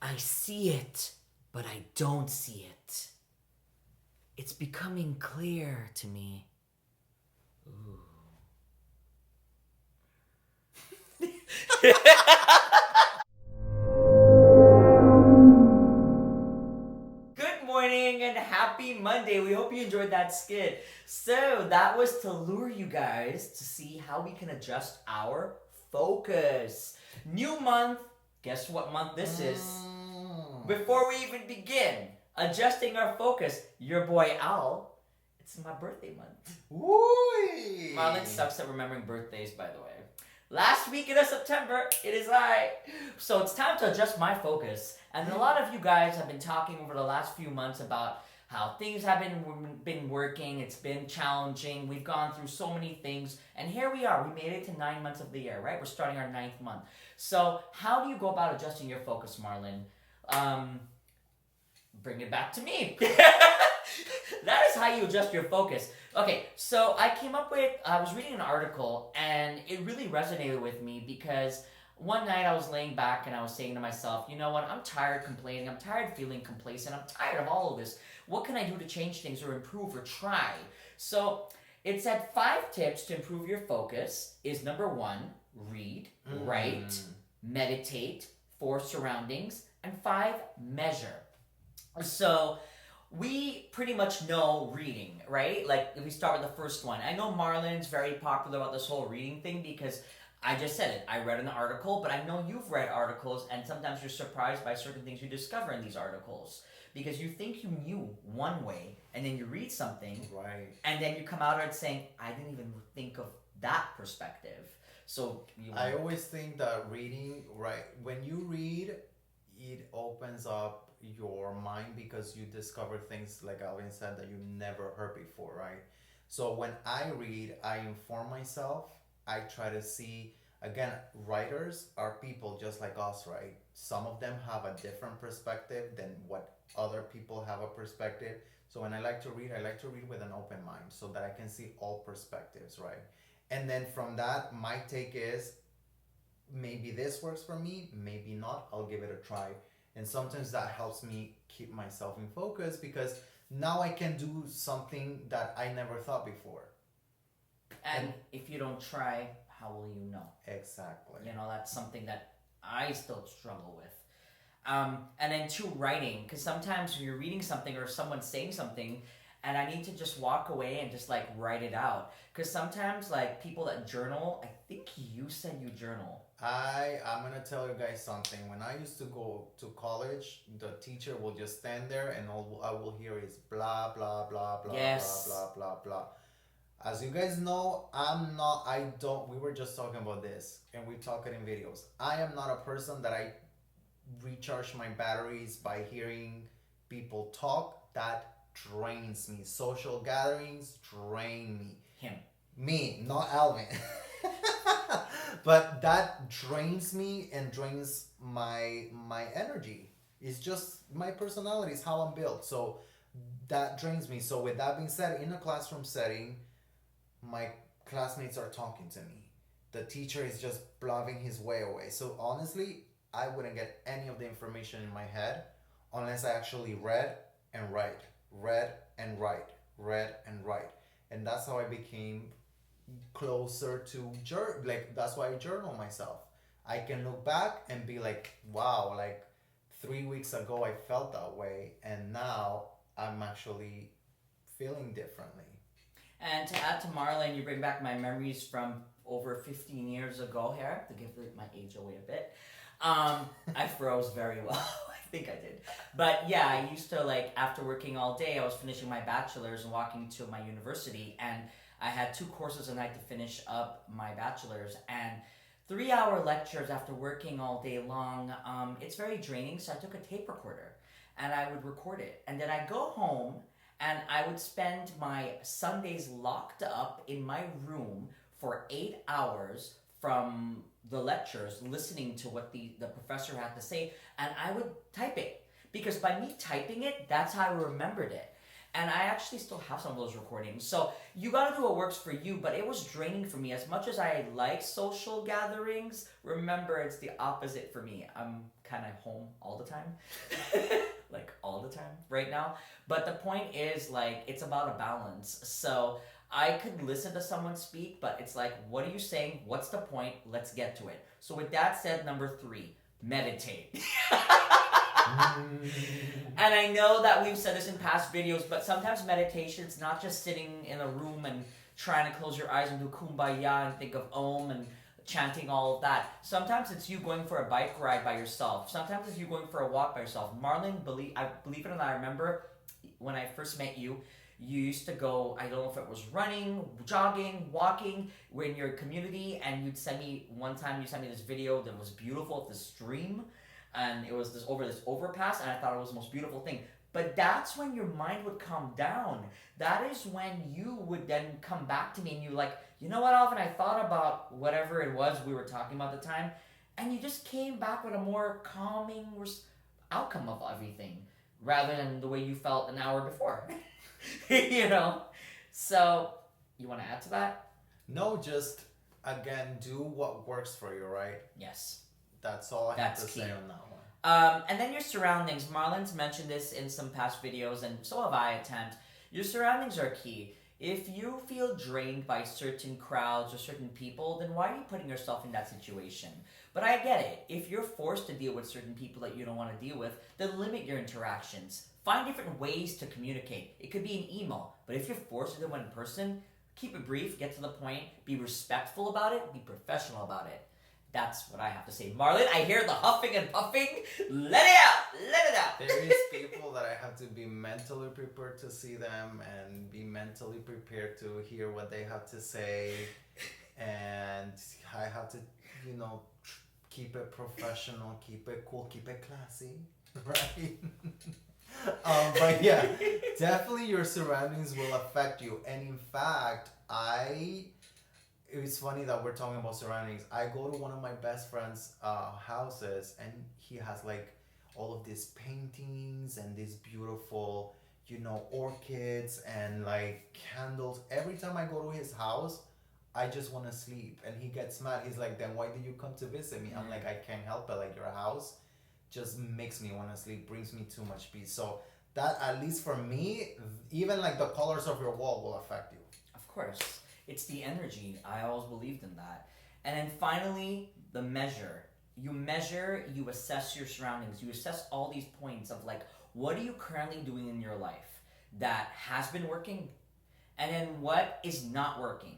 I see it, but I don't see it. It's becoming clear to me. Ooh. Good morning and happy Monday. We hope you enjoyed that skit. So, that was to lure you guys to see how we can adjust our focus. New month. Guess what month this is? Before we even begin adjusting our focus, your boy Al, it's my birthday month. Woo! Marlon sucks at remembering birthdays, by the way. Last week in September, it is I. So it's time to adjust my focus. And a lot of you guys have been talking over the last few months about how things have been working. It's been challenging. We've gone through so many things. And here we are. We made it to 9 months of the year, right? We're starting our 9th month. So how do you go about adjusting your focus, Marlon? Bring it back to me. That is how you adjust your focus. Okay, so I was reading an article and it really resonated with me because one night I was laying back and I was saying to myself, you know what, I'm tired complaining, I'm tired feeling complacent, I'm tired of all of this. What can I do to change things or improve or try? So it said 5 tips to improve your focus is number 1, read, write, meditate, 4, surroundings, and 5, measure. So we pretty much know reading, right? Like if we start with the first one. I know Marlon's very popular about this whole reading thing because I just said it. I read an article, but I know you've read articles and sometimes you're surprised by certain things you discover in these articles. Because you think you knew one way and then you read something Right. and then you come out of it saying, I didn't even think of that perspective. So I always think that reading, right, when you read, it opens up your mind because you discover things, like Alvin said, that you never heard before, right? So when I read, I inform myself. I try to see, again, writers are people just like us, right? Some of them have a different perspective than what other people have a perspective. So when I like to read with an open mind so that I can see all perspectives, right? And then from that, my take is maybe this works for me, maybe not. I'll give it a try. And sometimes that helps me keep myself in focus because now I can do something that I never thought before. and if you don't try, how will you know? Exactly. You know, that's something that I still struggle with. And then 2, writing, because sometimes when you're reading something or someone's saying something, and I need to just walk away and just like write it out. Because sometimes like people that journal, I think you said you journal. I'm gonna tell you guys something. When I used to go to college, the teacher will just stand there and all I will hear is blah blah blah blah Yes. blah blah blah blah. As you guys know, I don't, we were just talking about this and we talk it in videos. I am not a person that I recharge my batteries by hearing people talk. That drains me. Social gatherings drain me. Him. Me, not Alvin. But that drains me and drains my energy. It's just my personality, is how I'm built. So that drains me. So with that being said, in a classroom setting, my classmates are talking to me. The teacher is just blabbing his way away. So honestly, I wouldn't get any of the information in my head unless I actually read and write, read and write, read and write. And that's how I became closer to like that's why I journal myself. I can look back and be like, wow, like 3 weeks ago I felt that way and now I'm actually feeling differently. And to add to Marlon, you bring back my memories from over 15 years ago here, to give my age away a bit. I froze very well. I think I did. But yeah, I used to, like, after working all day, I was finishing my bachelor's and walking to my university, and I had 2 courses a night to finish up my bachelor's, and 3-hour lectures after working all day long, it's very draining, so I took a tape recorder, and I would record it. And then I'd go home, and I would spend my Sundays locked up in my room for 8 hours from the lectures, listening to what the professor had to say, and I would type it. Because by me typing it, that's how I remembered it. And I actually still have some of those recordings. So you gotta do what works for you, but it was draining for me. As much as I like social gatherings, remember it's the opposite for me. I'm kind of home all the time. Like all the time right now. But the point is, like, it's about a balance. So I could listen to someone speak, but it's like, what are you saying? What's the point? Let's get to it. So with that said, number 3, meditate. And I know that we've said this in past videos, but sometimes meditation is not just sitting in a room and trying to close your eyes and do kumbaya and think of Om and chanting all of that. Sometimes it's you going for a bike ride by yourself. Sometimes it's you going for a walk by yourself. Marlon, believe it or not, I remember when I first met you, you used to go, I don't know if it was running, jogging, walking, we're in your community, and you'd send me, one time you sent me this video that was beautiful of this stream, and it was this overpass, and I thought it was the most beautiful thing. But that's when your mind would calm down. That is when you would then come back to me and you're like, you know what, Alvin, I thought about whatever it was we were talking about at the time, and you just came back with a more calming outcome of everything, rather than the way you felt an hour before. You know? So, you want to add to that? No, just, again, do what works for you, right? Yes. That's all I have to key. say on that one. And then your surroundings. Marlon's mentioned this in some past videos, and so have I attempt. Your surroundings are key. If you feel drained by certain crowds or certain people, then why are you putting yourself in that situation? But I get it. If you're forced to deal with certain people that you don't want to deal with, then limit your interactions. Find different ways to communicate. It could be an email, but if you're forced to do it in person, keep it brief, get to the point, be respectful about it, be professional about it. That's what I have to say. Marlon, I hear the huffing and puffing. Let it out! Let it out! There is people that I have to be mentally prepared to see them and be mentally prepared to hear what they have to say. And I have to, keep it professional, keep it cool, keep it classy, right? But yeah, definitely your surroundings will affect you. And in fact, it's funny that we're talking about surroundings. I go to one of my best friend's houses, and he has like all of these paintings and these beautiful, orchids and like candles. Every time I go to his house, I just want to sleep. And he gets mad. He's like, then why did you come to visit me? I'm like, I can't help it. Like, your house just makes me want to sleep, brings me too much peace. So that, at least for me, even like the colors of your wall will affect you. Of course. It's the energy. I always believed in that. And then finally, the measure. You measure, you assess your surroundings. You assess all these points of like, what are you currently doing in your life that has been working? And then what is not working?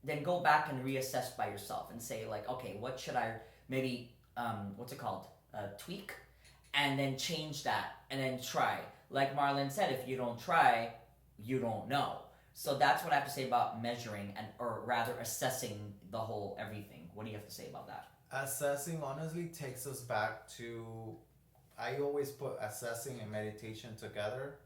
Then go back and reassess by yourself and say like, okay, what should I maybe, tweak? And then change that and then try. Like Marlon said, if you don't try, you don't know. So that's what I have to say about measuring or rather assessing the whole everything. What do you have to say about that? Assessing honestly takes us back to, I always put assessing and meditation together.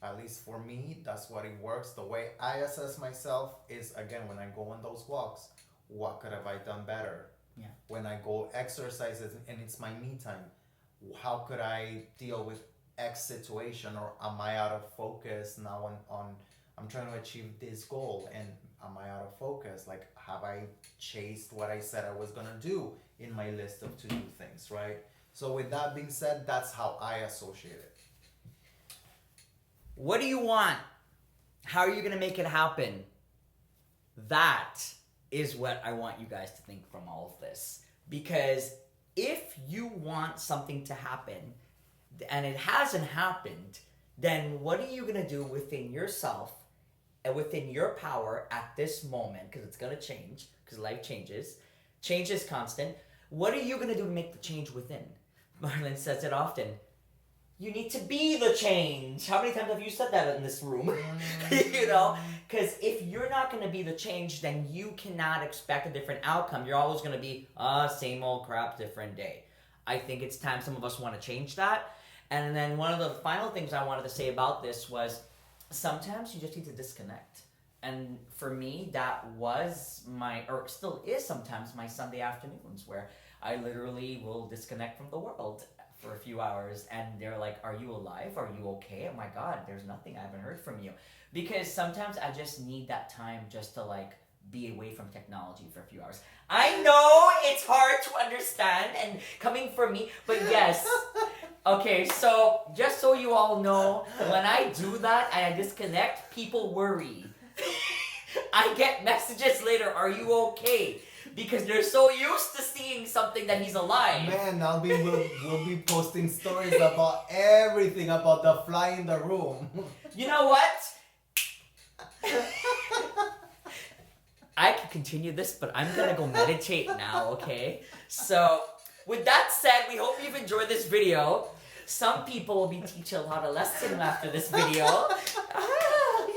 At least for me, that's what it works. The way I assess myself is, again, when I go on those walks, what could have I done better? Yeah. When I go exercises and it's my me time, how could I deal with X situation? Or am I out of focus now on I'm trying to achieve this goal, and am I out of focus? Like, have I chased what I said I was gonna do in my list of to-do things, right? So with that being said, that's how I associate it. What do you want? How are you going to make it happen? That is what I want you guys to think from all of this. Because if you want something to happen and it hasn't happened, then what are you going to do within yourself and within your power at this moment? Because it's going to change, because life changes. Change is constant. What are you going to do to make the change within? Marlon says it often. You need to be the change. How many times have you said that in this room? Because if you're not going to be the change, then you cannot expect a different outcome. You're always going to be, same old crap, different day. I think it's time some of us want to change that. And then one of the final things I wanted to say about this was sometimes you just need to disconnect. And for me, that was still is sometimes my Sunday afternoons where I literally will disconnect from the world for a few hours and they're like, "Are you alive? Are you okay? Oh my God, there's nothing. I haven't heard from you." Because sometimes I just need that time just to like be away from technology for a few hours. I know it's hard to understand and coming from me, but yes. Okay, so just so you all know, when I do that and I disconnect, people worry. I get messages later, "Are you okay?" Because they're so used to seeing something that he's alive. Man, Alvin will be posting stories about everything about the fly in the room. You know what? I could continue this, but I'm gonna go meditate now, okay? So, with that said, we hope you've enjoyed this video. Some people will be teaching a lot of lessons after this video.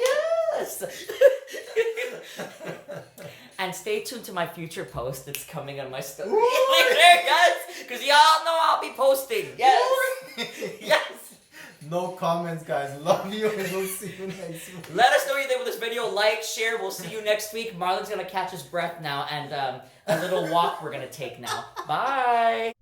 Yes! And stay tuned to my future post that's coming on my story later, guys, because y'all know I'll be posting. Yes! Yes! No comments, guys. Love you, and we'll see you next week. Let us know what you think of this video. Like, share. We'll see you next week. Marlon's gonna catch his breath now, and a little walk we're gonna take now. Bye!